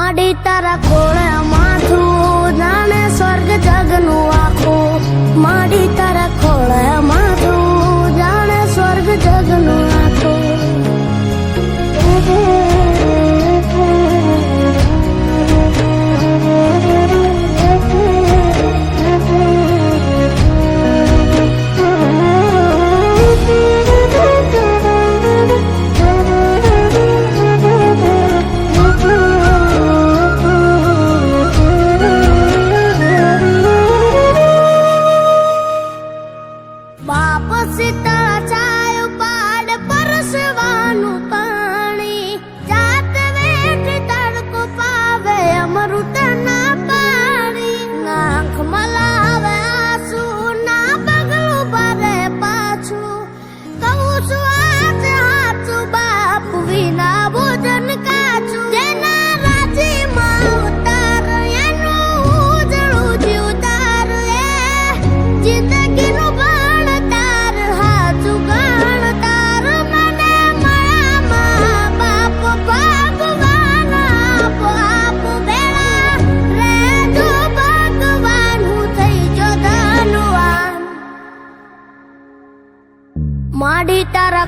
માડી તારા ખોળે માથું જાણે સ્વર્ગ જગનું આખું માડી તારા ખોળે માથું જાણે સ્વર્ગ જગનું આખું બાપ સીતા ચાય પાડ પરસવાનું પાણી જાત વેઠ તડકો પાવે અમૃત ના પાણી આંખ મલાવે આંસુ ના પગલું ભરે પાછું કહું છું આજ હાચું બાપ વિના ભોજન કાચું જેના રાજીમાં ઉતાર એનું ઉજળું જીવતાર એ જિંદગીનું માડી તારા